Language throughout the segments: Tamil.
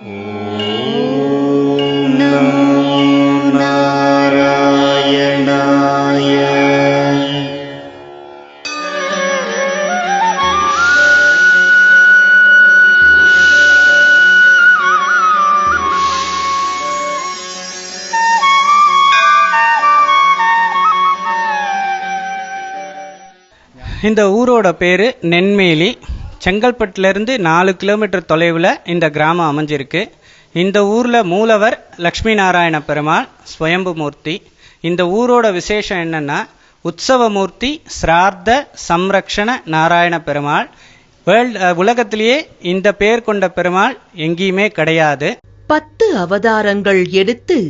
இந்த ஊரோட பேர் நென்மேலி. செங்கல்பட்டுலேருந்து 4 கிலோமீட்டர் தொலைவில் இந்த கிராமம் அமைஞ்சிருக்கு. இந்த ஊரில் மூலவர் லக்ஷ்மி நாராயண பெருமாள் ஸ்வயம்பு மூர்த்தி. இந்த ஊரோட விசேஷம் என்னென்னா, உற்சவமூர்த்தி ஸ்ரார்த்த சம்ரக்ஷண நாராயண பெருமாள். உலகத்திலேயே இந்த பேர் கொண்ட பெருமாள் எங்கேயுமே கிடையாது. 10 அவதாரங்கள் எடுத்து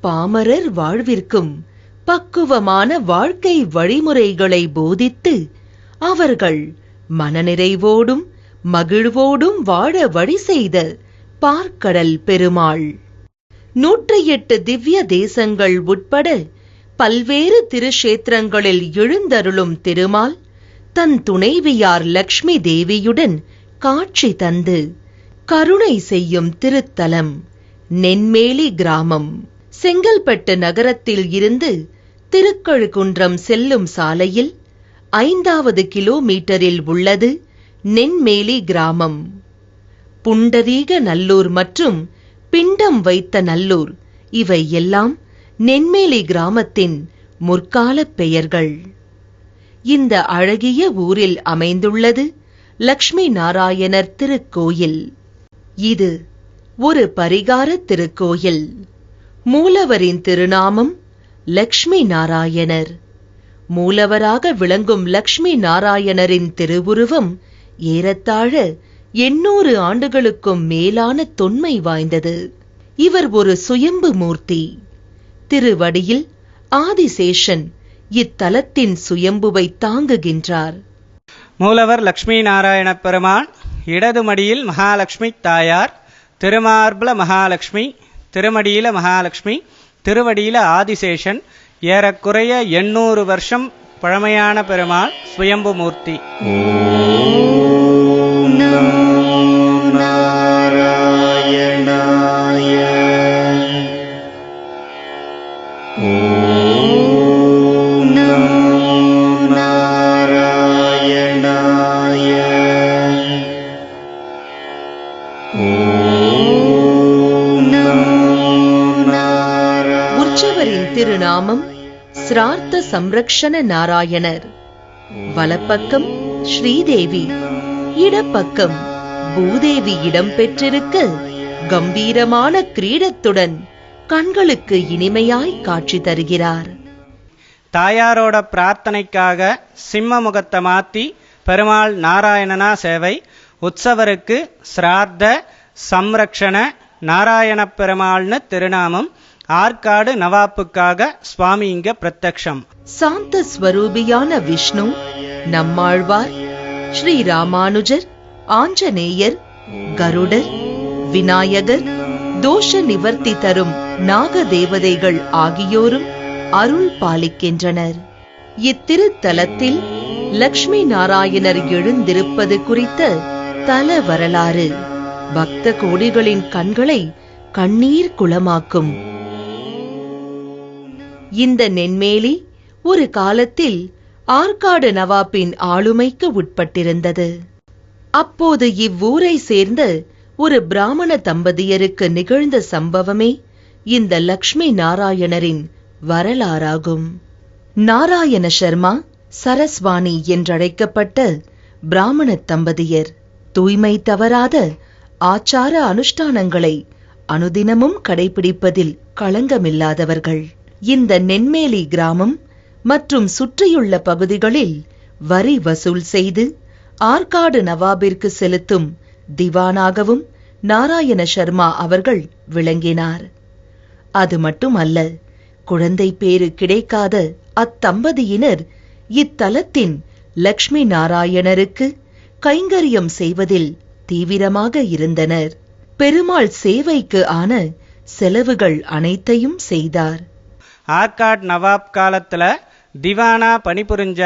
பாமரர் வாழ்விற்கும் பக்குவமான வாழ்க்கை வழிமுறைகளை போதித்து அவர்கள் மனநிறைவோடும் மகிழ்வோடும் வாழ வழி செய்த பார்க்கடல் பெருமாள். 108 திவ்ய தேசங்கள் உட்பட பல்வேறு திருஷேத்திரங்களில் எழுந்தருளும் திருமால் தன் துணைவியார் லக்ஷ்மி தேவியுடன் காட்சி தந்து கருணை செய்யும் திருத்தலம் நென்மேலி கிராமம். செங்கல்பட்டு நகரத்தில் இருந்து திருக்கழுக்குன்றம் செல்லும் சாலையில் 5வது கிலோமீட்டரில் உள்ளது நென்மேலி கிராமம். புண்டரீக நல்லூர் மற்றும் பிண்டம் வைத்த நல்லூர் இவை எல்லாம் நென்மேலி கிராமத்தின் முற்கால பெயர்கள். இந்த அழகிய ஊரில் அமைந்துள்ளது லக்ஷ்மி நாராயணர் திருக்கோயில். இது ஒரு பரிகார திருக்கோயில். மூலவரின் திருநாமம் லக்ஷ்மி நாராயணர். மூலவராக விளங்கும் லக்ஷ்மி நாராயணரின் திருவுருவம் ஏறத்தாழ 800 ஆண்டுகளுக்கும் மேலான தொன்மை வாய்ந்தது. இவர் ஒரு சுயம்பு மூர்த்தி. திருவடியில் ஆதிசேஷன் இத்தலத்தின் சுயம்புவை தாங்குகின்றார். மூலவர் லக்ஷ்மி நாராயண பெருமாள், இடது மடியில் மகாலட்சுமி தாயார், திருமார்பல மகாலட்சுமி, திருமடியில மகாலட்சுமி, திருவடியில ஆதிசேஷன். ஏறக்குறைய 800 வருஷம் பழமையான பெருமாள் சுயம்பு மூர்த்தி. உற்சவரின் திருநாமம் ஸ்ரார்த்த சம்ரக்ஷண நாராயணர். வலப்பக்கம் ஸ்ரீதேவி, இடப்பக்கம் பூதேவி இடம்பெற்றிருக்க கம்பீரமான கிரீடத்துடன் கண்களுக்கு இனிமையாய் காட்சி தருகிறார். தாயாரோட பிரார்த்தனைக்காக சிம்ம முகத்தை மாத்தி பெருமாள் நாராயணனா சேவை. உற்சவருக்கு ஸ்ரார்த்த சம்ரக்ஷண நாராயண பெருமாள்னு திருநாமம். ஆற்காடு நவாப்புக்காக சுவாமி இங்க பிரத்யக்ஷம். சாந்த ஸ்வரூபியான விஷ்ணு, நம்மாழ்வார், ஸ்ரீ ராமானுஜர், ஆஞ்சநேயர், கருடர், விநாயகர், தோஷ நிவர்த்தி தரும் நாக தேவதைகள் ஆகியோரும் அருள் பாலிக்கின்றனர். இத்திருத்தலத்தில் லக்ஷ்மி நாராயணர் எழுந்திருப்பது குறித்த தல வரலாறு பக்த கோடிகளின் கண்களை கண்ணீர் குளமாக்கும். இந்த நென்மேலி ஒரு காலத்தில் ஆற்காடு நவாப்பின் ஆளுமைக்கு உட்பட்டிருந்தது. அப்போது இவ்வூரை சேர்ந்த ஒரு பிராமண தம்பதியருக்கு நிகழ்ந்த சம்பவமே இந்த லக்ஷ்மி நாராயணரின் வரலாறாகும். நாராயண சர்மா, சரஸ்வாணி என்றழைக்கப்பட்ட பிராமண தம்பதியர் தூய்மை தவறாத ஆச்சார அனுஷ்டானங்களை அனுதினமும் கடைபிடிப்பதில் களங்கமில்லாதவர்கள். இந்த நென்மேலி கிராமம் மற்றும் சுற்றியுள்ள பகுதிகளில் வரி வசூல் செய்து ஆற்காடு நவாபிற்கு செலுத்தும் திவானாகவும் நாராயண சர்மா அவர்கள் விளங்கினார். அது மட்டுமல்ல, குழந்தை பேறு கிடைக்காத அத்தம்பதியினர் இத்தலத்தின் லக்ஷ்மி நாராயணருக்கு கைங்கரியம் செய்வதில் தீவிரமாக இருந்தனர். பெருமாள் சேவைக்கு ஆன செலவுகள் அனைத்தையும் செய்தார். ஆற்காடு நவாப் காலத்துல திவானா பணிபுரிஞ்ச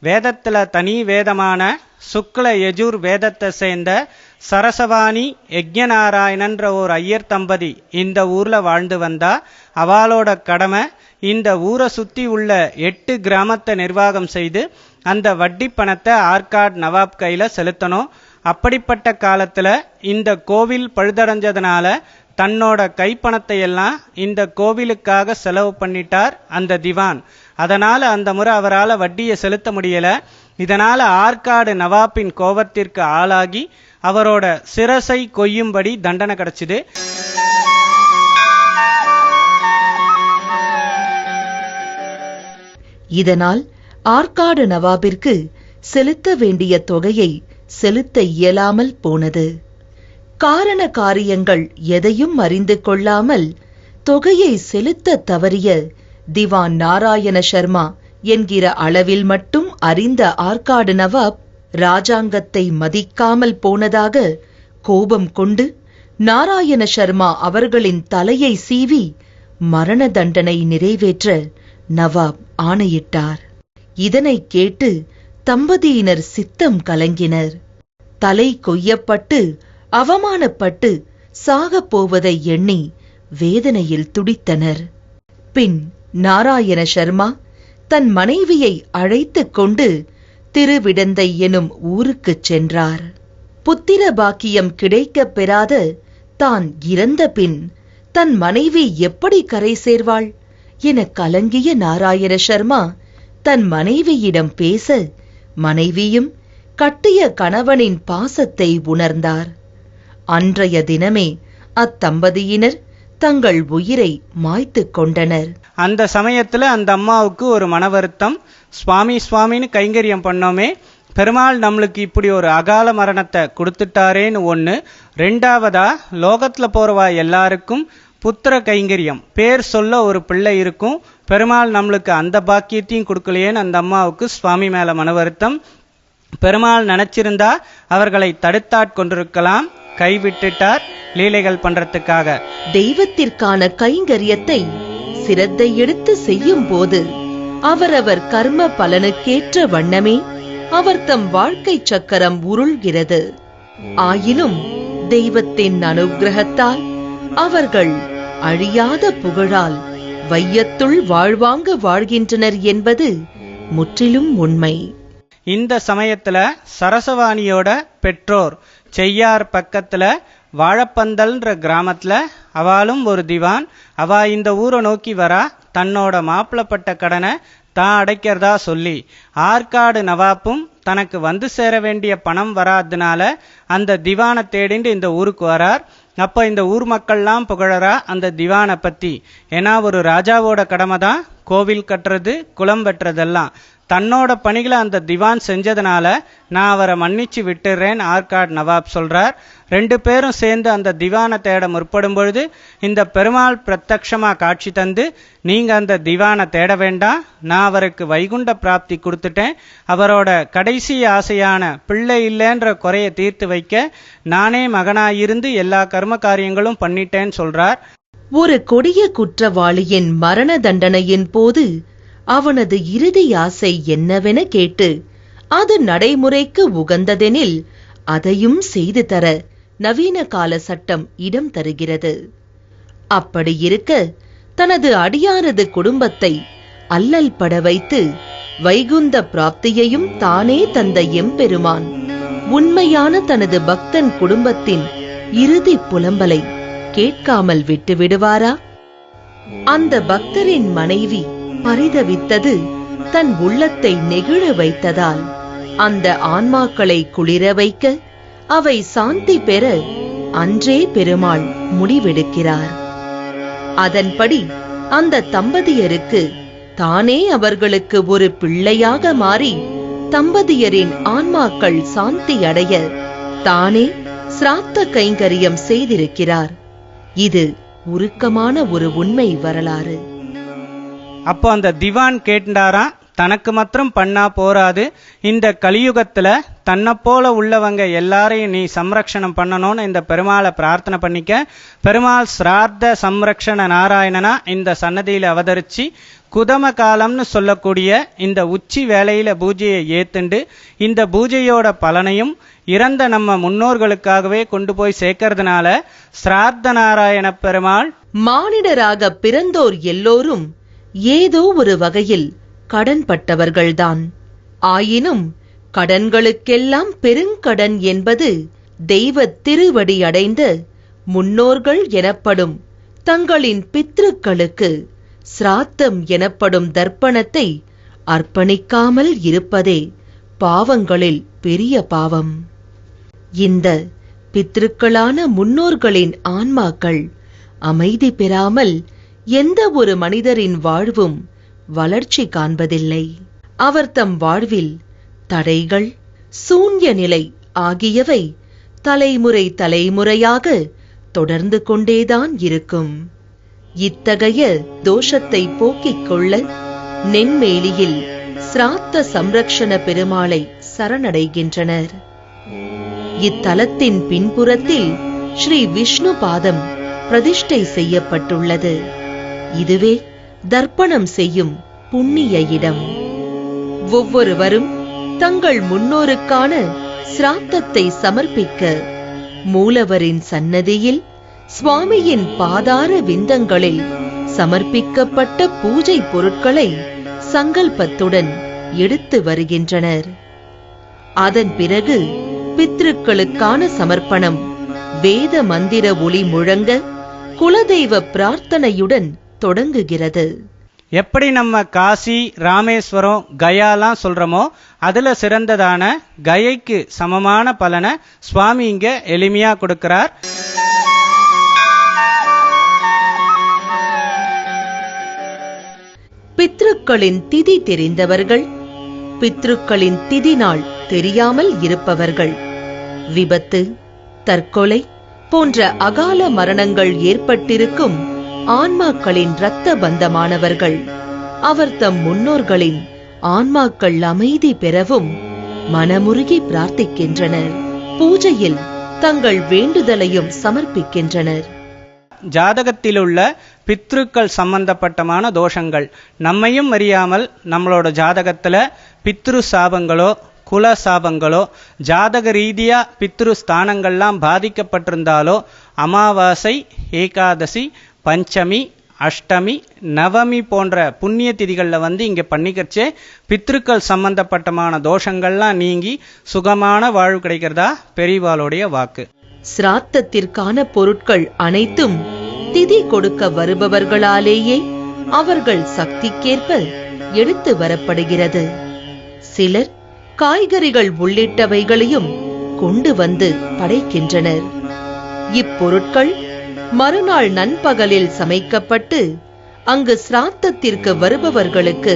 வேதத்துல தனி வேதமான சுக்ல யஜுர் வேதத்தை சேர்ந்த சரசவாணி யஜ்ஞநாராயணன்ற ஒரு ஐயர் தம்பதி இந்த ஊர்ல வாழ்ந்து வந்தா. அவளோட கடமை இந்த ஊரை சுத்தி உள்ள 8 கிராமத்தை நிர்வாகம் செய்து அந்த வட்டி பணத்தை ஆற்காடு நவாப் கையில செலுத்தணும். அப்படிப்பட்ட காலத்துல இந்த கோவில் பழுதடைஞ்சதுனால தன்னோட கைப்பணத்தை எல்லாம் இந்த கோவிலுக்காக செலவு பண்ணிட்டார் அந்த திவான். அதனால அந்த முறை அவரால் வட்டியை செலுத்த முடியல. இதனால ஆற்காடு நவாப்பின் கோபத்திற்கு ஆளாகி அவரோட சிரசை கொய்யும்படி தண்டனை கிடைச்சிது. இதனால் ஆற்காடு நவாபிற்கு செலுத்த வேண்டிய தொகையை செலுத்த இயலாமல் போனது. காரண காரியங்கள் எதையும் அறிந்து கொள்ளாமல் தொகையை செலுத்த தவறிய திவான் நாராயண சர்மா என்கிற அளவில் மட்டும் அறிந்த ஆற்காடு நவாப் ராஜாங்கத்தை மதிக்காமல் போனதாக கோபம் கொண்டு நாராயண சர்மா அவர்களின் தலையை சீவி மரண தண்டனை நிறைவேற்ற நவாப் ஆணையிட்டார். இதனை கேட்டு தம்பதியினர் சித்தம் கலங்கினர். தலை கொய்யப்பட்டு அவமானப்பட்டு சாகப் போவதை எண்ணி வேதனையில் துடித்தனர். பின் நாராயண சர்மா தன் மனைவியை அழைத்துக் கொண்டு திருவிடந்தை எனும் ஊருக்குச் சென்றார். புத்திர பாக்கியம் கிடைக்கப் பெறாத தான் இறந்த பின் தன் மனைவி எப்படி கரை சேர்வாள் என கலங்கிய நாராயண சர்மா தன் மனைவியிடம் பேச மனைவியும் கட்டிய கணவனின் பாசத்தை உணர்ந்தார். அன்றைய தினமே அத்தம்பதியினர் தங்கள் உயிரை மாய்த்துக் கொண்டனர். அந்த சமயத்துல அந்த அம்மாவுக்கு ஒரு மன வருத்தம். சுவாமின்னு கைங்கரியம் பண்ணோமே, பெருமாள் நம்மளுக்கு இப்படி ஒரு அகால மரணத்தை கொடுத்துட்டாரேன்னு ஒன்று. ரெண்டாவதா லோகத்துல போறவா எல்லாருக்கும் புத்திர கைங்கரியம் பேர் சொல்ல ஒரு பிள்ளை இருக்கும், பெருமாள் நம்மளுக்கு அந்த பாக்கியத்தையும் கொடுக்கலையேன்னு அந்த அம்மாவுக்கு சுவாமி மேல மன வருத்தம். பெருமாள் நினைச்சிருந்தா அவர்களை தடுத்தாட்கொண்டிருக்கலாம், கைவிட்டுட்டார் லீலைகள் பண்றதுக்காக. தெய்வத்திற்கான கைங்கரியத்தை சிரத்தை எடுத்து செய்யும் போது அவரவர் கர்ம பலனுக்கேற்ற வண்ணமே அவர் தம் வாழ்க்கை சக்கரம் உருள்கிறது. ஆயினும் தெய்வத்தின் அனுக்கிரகத்தால் அவர்கள் அழியாத புகழால் வையத்துள் வாழ்வாங்க வாழ்கின்றனர் என்பது முற்றிலும் உண்மை. இந்த சமயத்துல சரசவாணியோட பெற்றோர் செய்யார் பக்கத்துல வாழப்பந்தல்ன்ற கிராமத்துல அவளும் ஒரு திவான். அவ இந்த ஊரை நோக்கி வரா. தன்னோட மாப்பிளப்பட்ட கடனை தான் அடைக்கிறதா சொல்லி ஆற்காடு நவாப்பும் தனக்கு வந்து சேர வேண்டிய பணம் வராதனால அந்த திவானை தேடிண்டு இந்த ஊருக்கு வரார். அப்ப இந்த ஊர் மக்கள்லாம் புகழறா அந்த திவானை பத்தி. ஏன்னா ஒரு ராஜாவோட கடமை தான் கோவில் கட்டுறது குளம் வெட்டுறதெல்லாம். தன்னோட பணிகளை அந்த திவான் செஞ்சதுனால நான் அவரை மன்னிச்சு விட்டுறேன்னு ஆற்காடு நவாப் சொல்றார். 2 பேரும் சேர்ந்து அந்த திவானை தேட முற்படும் பொழுது இந்த பெருமாள் பிரத்யக்ஷமா காட்சி தந்து, நீங்க அந்த திவானை தேட வேண்டாம், நான் அவருக்கு வைகுண்ட பிராப்தி கொடுத்துட்டேன், அவரோட கடைசி ஆசையான பிள்ளை இல்லைன்ற குறைய தீர்த்து வைக்க நானே மகனாயிருந்து எல்லா கர்ம காரியங்களும் பண்ணிட்டேன்னு சொல்றார். ஒரு கொடிய குற்றவாளியின் மரண தண்டனையின் போது அவனது இறுதி ஆசை என்னவென கேட்டு அது நடைமுறைக்கு உகந்ததெனில் அதையும் செய்து தர நவீன கால சட்டம் இடம் தருகிறது. அப்படி இருக்க தனது அடியாரது குடும்பத்தை அல்லல் பட வைத்து வைகுந்த பிராப்தியையும் தானே தந்த எம்பெருமான் உண்மையான தனது பக்தன் குடும்பத்தின் இறுதி புலம்பலை கேட்காமல் விட்டு விடுவாரா? அந்த பக்தரின் மனைவி பரிதவித்தது தன் உள்ளத்தை நெகிழ வைத்ததால் அந்த ஆன்மாக்களை குளிர வைக்க அவை சாந்தி பெற அன்றே பெருமாள் முடிவெடுக்கிறார். அதன்படி அந்த தம்பதியருக்கு தானே அவர்களுக்கு ஒரு பிள்ளையாக மாறி தம்பதியரின் ஆன்மாக்கள் சாந்தி அடைய தானே சிராத்த கைங்கரியம் செய்திருக்கிறார். இது உருக்கமான ஒரு உண்மை வரலாறு. அப்போ அந்த திவான் கேட்டாராம், தனக்கு மாத்திரம் பண்ணா போராது, இந்த கலியுகத்துல தன்னை போல உள்ளவங்க எல்லாரையும் நீ சம்ரக்ஷணம் பண்ணணும்னு இந்த பெருமாளை பிரார்த்தனை பண்ணிக்க. பெருமாள் சிரார்த்த சம்ரக்ஷண நாராயணனா இந்த சன்னதியில் அவதரிச்சு குதம காலம்னு சொல்லக்கூடிய இந்த உச்சி வேளையில பூஜையை ஏத்துண்டு இந்த பூஜையோட பலனையும் இறந்த நம்ம முன்னோர்களுக்காகவே கொண்டு போய் சேர்க்கறதுனால சிரார்த்த நாராயண பெருமாள் மானிடராக பிறந்தோர் எல்லோரும் ஏதோ ஒரு வகையில் கடன்பட்டவர்கள்தான். ஆயினும் கடன்களுக்கெல்லாம் பெருங்கடன் என்பது தெய்வ திருவடி அடைந்த முன்னோர்கள் எனப்படும் தங்களின் பித்ருக்களுக்கு சிராத்தம் எனப்படும் தர்ப்பணத்தை அர்ப்பணிக்காமல் இருப்பதே பாவங்களில் பெரிய பாவம். இந்த பித்ருக்களான முன்னோர்களின் ஆன்மாக்கள் அமைதி பெறாமல் எந்த ஒரு மனிதரின் வாழ்வும் வளர்ச்சி காண்பதில்லை. அவர் தம் வாழ்வில் தடைகள், சூன்ய நிலை ஆகியவை தலைமுறை தலைமுறையாக தொடர்ந்து கொண்டேதான் இருக்கும். இத்தகைய தோஷத்தை போக்கிக் கொள்ள நென்மேலியில் சிராத்த சம்ரக்ஷண பெருமாளை சரணடைகின்றனர். இத்தலத்தின் பின்புறத்தில் ஸ்ரீ விஷ்ணு பாதம் பிரதிஷ்டை செய்யப்பட்டுள்ளது. இதுவே தர்ப்பணம் செய்யும் புண்ணிய இடம். ஒவ்வொருவரும் தங்கள் முன்னோருக்கான சிராத்தத்தை சமர்ப்பிக்க மூலவரின் சன்னதியில் சுவாமியின் பாதார விந்தங்களில் சமர்ப்பிக்கப்பட்ட பூஜை பொருட்களை சங்கல்பத்துடன் எடுத்து வருகின்றனர். அதன் பிறகு பித்ருக்களுக்கான சமர்ப்பணம் வேத மந்திர ஒளி முழங்க குலதெய்வ பிரார்த்தனையுடன் தொடங்குகிறது. எப்படி நம்ம காசி, ராமேஸ்வரம், கயாலாம் சொல்றோமோ அதுல சிறந்ததான கயைக்கு சமமான பலனை சுவாமி இங்க எளிமையா கொடுக்கிறார். பித்ருக்களின் திதி தெரிந்தவர்கள், பித்ருக்களின் திதி நாள் தெரியாமல் இருப்பவர்கள், விபத்து, தற்கொலை போன்ற அகால மரணங்கள் ஏற்பட்டிருக்கும் ஆன்மாக்களின் இரத்த பந்தமானவர்கள் அவர் தம் முன்னோர்களின் ஆன்மாக்கள் அமைதி பெறவும் மனமுருகி பிரார்த்திக்கின்றனர். பூஜையில் தங்கள் வேண்டுதலையும் சமர்ப்பிக்கின்றனர். ஜாதகத்திலுள்ள பித்ருக்கள் சம்பந்தப்பட்டமான தோஷங்கள் நம்மையும் அறியாமல் நம்மளோட ஜாதகத்துல பித்ரு சாபங்களோ குல சாபங்களோ ஜாதக ரீதியா பித்ரு ஸ்தானங்கள்லாம் பாதிக்கப்பட்டிருந்தாலோ அமாவாசை, ஏகாதசி, பஞ்சமி, அஷ்டமி, நவமி போன்ற புண்ணிய திதிகளில் இங்கே பண்ணிக்கிறச்சே பித்ருக்கள் சம்பந்தப்பட்டமான தோஷங்கள்லாம் நீங்கி சுகமான வாழ்வு கிடைக்கிறதா பெரியவாளுடைய வாக்கு. சிராத்தத்திற்கான பொருட்கள் அனைத்தும் திதி கொடுக்க வருபவர்களாலேயே அவர்கள் சக்திக்கேற்ப எடுத்து வரப்படுகிறது. சிலர் காய்கறிகள் உள்ளிட்டவைகளையும் கொண்டு வந்து படைக்கின்றனர். இப்பொருட்கள் மறுநாள் நண்பகலில் சமைக்கப்பட்டு அங்கு சிராத்தத்திற்கு வருபவர்களுக்கு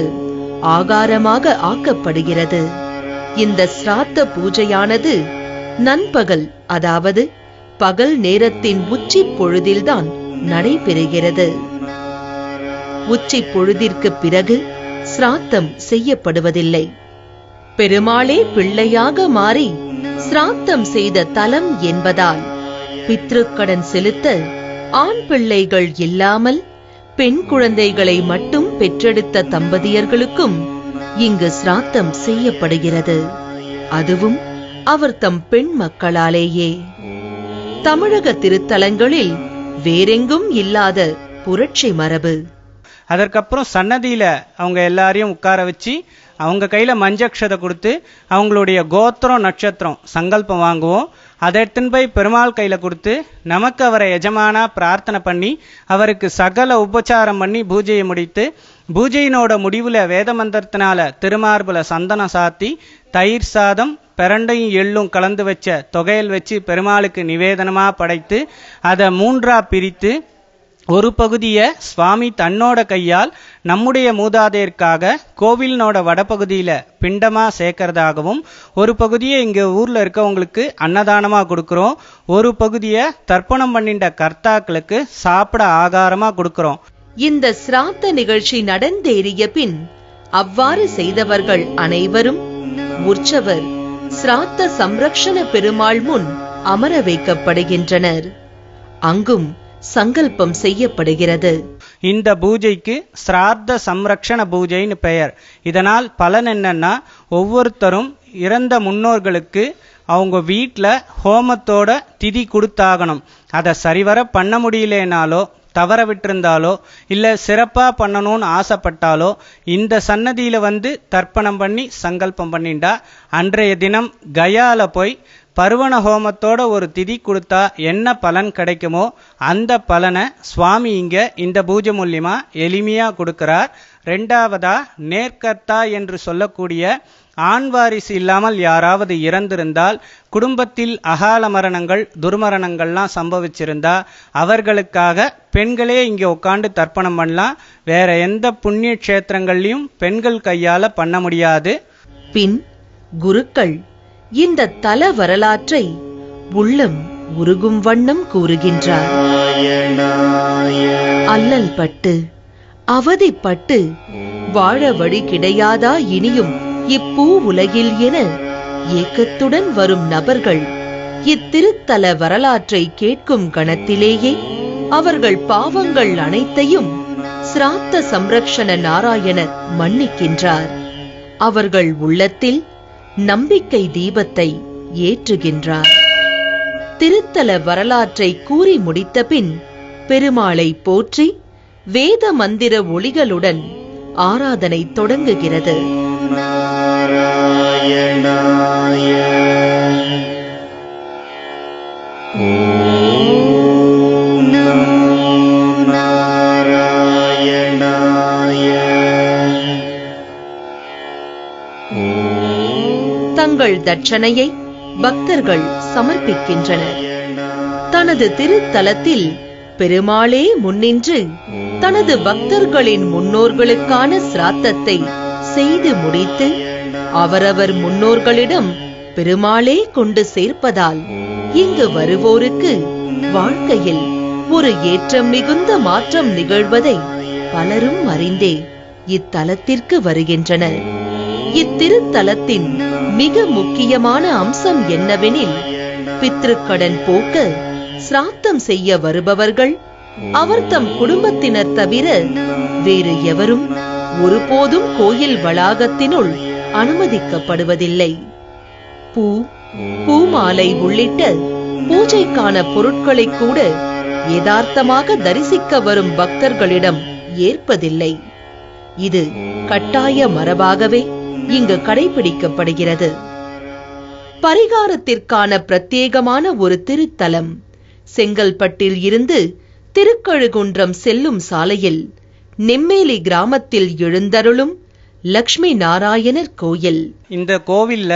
ஆகாரமாக ஆக்கப்படுகிறது. இந்த சிராத்த பூஜையானது நண்பகல், அதாவது பகல் நேரத்தின் உச்சி பொழுதில்தான் நடைபெறுகிறது. உச்சி பொழுதிற்கு பிறகு சிராத்தம் செய்யப்படுவதில்லை. பெருமாளே பிள்ளையாக மாறி சிராத்தம் செய்த தலம் என்பதால் பித்ருக்கடன் செலுத்த ஆண் பிள்ளைகள் இல்லாமல் பெண் குழந்தைகளை மட்டும் பெற்றெடுத்த தம்பதியர்களுக்கும் இங்கு சிராத்தம் செய்யப்படுகிறது. அதுவும் அவர் தம் பெண் மக்களாலேயே. தமிழக திருத்தலங்களில் வேறெங்கும் இல்லாத புரட்சி மரபு. அதற்கப்புறம் சன்னதியில அவங்க எல்லாரையும் உட்கார வச்சு அவங்க கையில மஞ்சக்ஷதை கொடுத்து அவங்களுடைய கோத்திரம் நட்சத்திரம் சங்கல்பம் வாங்குவோம். அதை எடுத்துன்னு போய் பெருமாள் கையில கொடுத்து நமக்கு அவரை எஜமானா பிரார்த்தனை பண்ணி அவருக்கு சகல உபச்சாரம் பண்ணி பூஜையை முடித்து பூஜையினோட முடிவுல வேத மந்திரத்தினால திருமார்புல சந்தனம் சாத்தி தயிர் சாதம் பிரண்டையும் எள்ளும் கலந்து வச்ச தொகையல் வச்சு பெருமாளுக்கு நிவேதனமா படைத்து அதை மூன்றா பிரித்து ஒரு பகுதியை சுவாமி தன்னோட கையால் நம்முடைய மூதாதையருக்காக கோவிலினோட வடபகுதியில பிண்டமா சேர்க்கறதாகவும் ஒரு பகுதியை இங்க ஊர்ல இருக்கவங்களுக்கு அன்னதானமா கொடுக்கிறோம், ஒரு பகுதியை தர்ப்பணம் பண்ணிட்ட கர்த்தாக்களுக்கு சாப்பிட ஆகாரமா கொடுக்கிறோம். இந்த சிராத்த நிகழ்ச்சி நடந்தேறிய பின் அவ்வாறு செய்தவர்கள் அனைவரும் உற்சவர் சிராத்த சம்ரக்ஷண பெருமாள் முன் அமர வைக்கப்படுகின்றனர். அங்கும் சங்கல்பம் செய்யப்படுகிறது. இந்த பூஜைக்கு சிராத்த சம்ரக்ஷண பூஜைன்னு பெயர். இதனால் பலன் என்னன்னா, ஒவ்வொருத்தரும் இறந்த முன்னோர்களுக்கு அவங்க வீட்டில் ஹோமத்தோட திதி கொடுத்தாகணும். அதை சரிவர பண்ண முடியலனாலோ, தவற விட்டிருந்தாலோ, இல்லை சிறப்பாக பண்ணணும்னு ஆசைப்பட்டாலோ இந்த சன்னதியில் தர்ப்பணம் பண்ணி சங்கல்பம் பண்ணிண்டா அன்றைய தினம் கயால போய் பருவன ஹோமத்தோட ஒரு திதி கொடுத்தா என்ன பலன் கிடைக்குமோ அந்த பலனை சுவாமி இங்க இந்த பூஜை மூலியமா எளிமையா கொடுக்கிறார். ரெண்டாவதா, நேர்கர்த்தா என்று சொல்லக்கூடிய ஆண் வாரிசு இல்லாமல் யாராவது இறந்திருந்தால், குடும்பத்தில் அகால மரணங்கள் துர்மரணங்கள்லாம் சம்பவிச்சிருந்தா அவர்களுக்காக பெண்களே இங்கே உட்காந்து தர்ப்பணம் பண்ணலாம். வேற எந்த புண்ணிய கஷேத்திரங்கள்லையும் பெண்கள் கையால பண்ண முடியாது. பின் குருக்கள் இந்த தல வரலாற்றை உள்ளம் உருகும் வண்ணம் கூறுகின்றார். அல்லல் பட்டு அவதிப்பட்டு வாழ வழி கிடையாதா இனியும் இப்பூ உலகில் என ஏக்கத்துடன் வரும் நபர்கள் இத்திருத்தல வரலாற்றை கேட்கும் கணத்திலேயே அவர்கள் பாவங்கள் அனைத்தையும் சிராத்த சம்ரக்ஷண நாராயணர் மன்னிக்கின்றார். அவர்கள் உள்ளத்தில் நம்பிக்கை தீபத்தை ஏற்றுகின்றார். திருத்தல வரலாற்றை கூறி முடித்த பின் பெருமாளை போற்றி வேத மந்திர ஒளிகளுடன் ஆராதனை தொடங்குகிறது. தங்கள் தட்சணையை பக்தர்கள் சமர்ப்பிக்கின்றனர். தனது திருத்தலத்தில் பெருமாளே முன்னின்று தனது பக்தர்களின் முன்னோர்களுக்கான சிராத்தத்தை செய்து முடித்து அவரவர் முன்னோர்களிடம் பெருமாளே கொண்டு சேர்ப்பதால் இங்கு வருவோருக்கு வாழ்க்கையில் ஒரு ஏற்றம் மிகுந்த மாற்றம் நிகழ்வதை பலரும் அறிந்தே இத்தலத்திற்கு வருகின்றனர். இத்திருத்தலத்தின் மிக முக்கியமான அம்சம் என்னவெனில், பித்ருக்கடன் போக்க சிராத்தம் செய்ய வருபவர்கள் அவர் தம் குடும்பத்தினர் தவிர வேறு எவரும் ஒருபோதும் கோயில் வளாகத்தினுள் அனுமதிக்கப்படுவதில்லை. பூ, பூமாலை உள்ளிட்ட பூஜைக்கான பொருட்களை கூட யதார்த்தமாக தரிசிக்க வரும் பக்தர்களிடம் ஏற்பதில்லை. இது கட்டாய மரபாகவே இங்கு கடைபிடிக்கப்படுகிறது. பரிகாரத்திற்கான பிரத்யேகமான ஒரு திருத்தலம் செங்கல்பட்டில் இருந்து திருக்கழுகுன்றம் செல்லும் சாலையில் நெம்மேலி கிராமத்தில் எழுந்தருளும் லக்ஷ்மி நாராயணர் கோயில். இந்த கோவில்ல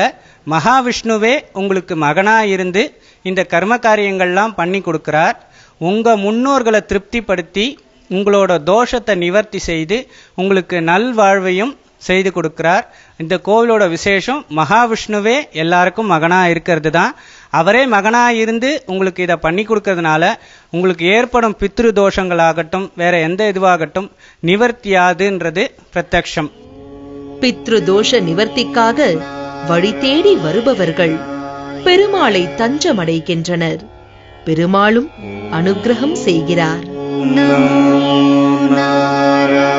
மகாவிஷ்ணுவே உங்களுக்கு மகனா இருந்து இந்த கர்ம காரியங்கள்லாம் பண்ணி கொடுக்கிறார். உங்க முன்னோர்களை திருப்திப்படுத்தி உங்களோட தோஷத்தை நிவர்த்தி செய்து உங்களுக்கு நல்வாழ்வையும் செய்து கொடுக்கிறார். இந்த கோவிலோட விசேஷம் மகாவிஷ்ணுவே எல்லாருக்கும் மகனா இருக்கிறது தான். அவரே மகனா இருந்து உங்களுக்கு இதை பண்ணி கொடுக்கறதுனால உங்களுக்கு ஏற்படும் பித்ரு தோஷங்களாகட்டும் வேற எந்த இதுவாகட்டும் நிவர்த்தியாதுன்றது பிரத்யக்ஷம். பித்ரு தோஷ நிவர்த்திக்காக வழி தேடி வருபவர்கள் பெருமாளை தஞ்சமடைகின்றனர். பெருமாளும் அனுக்கிரகம் செய்கிறார். நாராயணாய